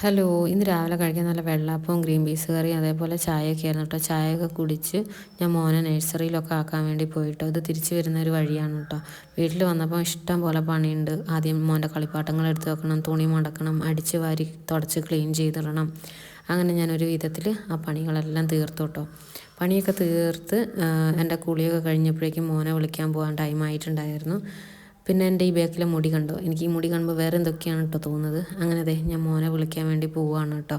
Hello, ഇന്ന് രാവിലെ കഴിക്കാൻ നല്ല വെള്ളപ്പവും ഗ്രീൻ പീസ് കറിയും അതേപോലെ ചായയൊക്കെ ആയിരുന്നു കേട്ടോ. ചായയൊക്കെ കുടിച്ച് ഞാൻ മോനെ നഴ്സറിയിലൊക്കെ ആക്കാൻ വേണ്ടി പോയിട്ടോ. ഇത് തിരിച്ചു വരുന്ന ഒരു വഴിയാണ് കേട്ടോ. വീട്ടിൽ വന്നപ്പോൾ ഇഷ്ടം പോലെ പണിയുണ്ട്. ആദ്യം മോൻ്റെ കളിപ്പാട്ടങ്ങൾ എടുത്ത് വെക്കണം, തുണി മടക്കണം, അടിച്ച് വാരി തുടച്ച് ക്ലീൻ ചെയ്തിടണം. അങ്ങനെ ഞാനൊരു വിധത്തിൽ ആ പണികളെല്ലാം തീർത്തു കേട്ടോ. പണിയൊക്കെ തീർത്ത് എൻ്റെ കുളിയൊക്കെ കഴിഞ്ഞപ്പോഴേക്കും മോനെ വിളിക്കാൻ പോകാൻ ടൈം ആയിട്ടുണ്ടായിരുന്നു. പിന്നെ എൻ്റെ ഈ ബാക്കിലെ മുടി കണ്ടോ, എനിക്ക് ഈ മുടി കാണുമ്പോൾ വേറെ എന്തൊക്കെയാണ് കേട്ടോ തോന്നുന്നത്. അങ്ങനെ അതെ, ഞാൻ മോനെ വിളിക്കാൻ വേണ്ടി പോവുകയാണ് കേട്ടോ.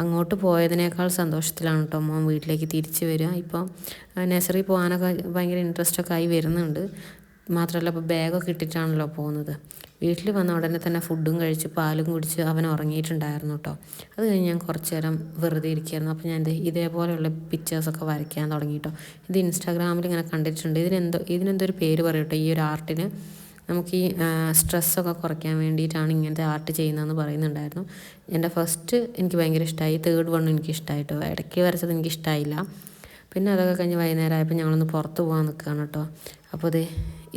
അങ്ങോട്ട് പോയതിനേക്കാൾ സന്തോഷത്തിലാണ് കേട്ടോ മോൻ വീട്ടിലേക്ക് തിരിച്ച് വരിക. ഇപ്പം നഴ്സറി പോകാനൊക്കെ ഭയങ്കര ഇൻട്രസ്റ്റൊക്കെ ആയി വരുന്നുണ്ട്. മാത്രമല്ല ഇപ്പോൾ ബാഗൊക്കെ ഇട്ടിട്ടാണല്ലോ പോകുന്നത്. വീട്ടിൽ വന്ന ഉടനെ തന്നെ ഫുഡും കഴിച്ച് പാലും കുടിച്ച് അവൻ ഉറങ്ങിയിട്ടുണ്ടായിരുന്നു കേട്ടോ. അത് കഴിഞ്ഞ് ഞാൻ കുറച്ച് നേരം വെറുതെ ഇരിക്കുകയായിരുന്നു. അപ്പോൾ ഞാൻ ഇതേപോലെയുള്ള പിക്ചേഴ്സൊക്കെ വരയ്ക്കാൻ തുടങ്ങി കേട്ടോ. ഇത് ഇൻസ്റ്റാഗ്രാമിൽ ഇങ്ങനെ കണ്ടിട്ടുണ്ട്. ഇതിനെന്തോ ഒരു പേര് പറയും കേട്ടോ ഈ ഒരു ആർട്ടിന്. നമുക്ക് ഈ സ്ട്രെസ്സൊക്കെ കുറയ്ക്കാൻ വേണ്ടിയിട്ടാണ് ഇങ്ങനത്തെ ആർട്ട് ചെയ്യുന്നതെന്ന് പറയുന്നുണ്ടായിരുന്നു. എൻ്റെ ഫസ്റ്റ് എനിക്ക് ഭയങ്കര ഇഷ്ടമായി, തേർഡ് വൺ എനിക്ക് ഇഷ്ടമായിട്ടോ. ഇടയ്ക്ക് വരച്ചത് എനിക്ക് ഇഷ്ടമായില്ല. പിന്നെ അതൊക്കെ കഴിഞ്ഞ് വൈകുന്നേരം ആയപ്പോൾ ഞങ്ങളൊന്ന് പുറത്ത് പോകാൻ നിൽക്കുകയാണ് കേട്ടോ. അപ്പോൾ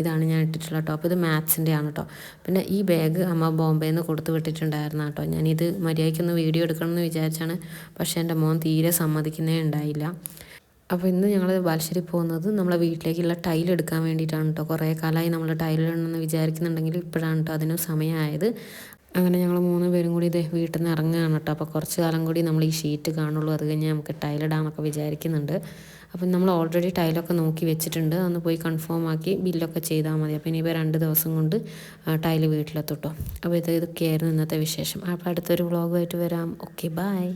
ഇതാണ് ഞാൻ ഇട്ടിട്ടുള്ള ടോപ്പ്. ഇത് മാത്സിൻ്റെ ആണ് കേട്ടോ. പിന്നെ ഈ ബാഗ് അമ്മ ബോംബെയിൽ നിന്ന് കൊടുത്ത് വിട്ടിട്ടുണ്ടായിരുന്നു കേട്ടോ. ഞാനിത് മര്യാദയ്ക്കൊന്ന് വീഡിയോ എടുക്കണമെന്ന് വിചാരിച്ചാണ്, പക്ഷേ എൻ്റെ മോൻ തീരെ സമ്മതിക്കുന്നേ ഉണ്ടായില്ല. അപ്പോൾ ഇന്ന് ഞങ്ങൾ ബാലുശ്ശേരി പോകുന്നത് നമ്മളെ വീട്ടിലേക്കുള്ള ടൈൽ എടുക്കാൻ വേണ്ടിയിട്ടാണ് കേട്ടോ. കുറേ കാലമായി നമ്മൾ ടൈലിടണമെന്ന് വിചാരിക്കുന്നുണ്ടെങ്കിൽ ഇപ്പോഴാണ് കേട്ടോ അതിന് സമയമായത്. അങ്ങനെ ഞങ്ങൾ 3 പേരും കൂടി വീട്ടിൽ നിന്ന് ഇറങ്ങുകയാണ് കേട്ടോ. അപ്പോൾ കുറച്ച് കാലം കൂടി നമ്മൾ ഈ ഷീറ്റ് കാണുള്ളൂ, അത് കഴിഞ്ഞ് നമുക്ക് ടൈലിടാമെന്നൊക്കെ വിചാരിക്കുന്നുണ്ട്. അപ്പം നമ്മൾ ഓൾറെഡി ടൈലൊക്കെ നോക്കി വെച്ചിട്ടുണ്ട്. അതൊന്ന് പോയി കൺഫേം ആക്കി ബില്ലൊക്കെ ചെയ്താൽ മതി. അപ്പോൾ ഇനിയിപ്പോൾ 2 ദിവസം കൊണ്ട് ടൈല് വീട്ടിലെത്തും കേട്ടോ. അപ്പോൾ ഇതൊക്കെയായിരുന്നു ഇന്നത്തെ വിശേഷം. അപ്പോൾ അടുത്തൊരു വ്ളോഗുമായിട്ട് വരാം. Okay, by.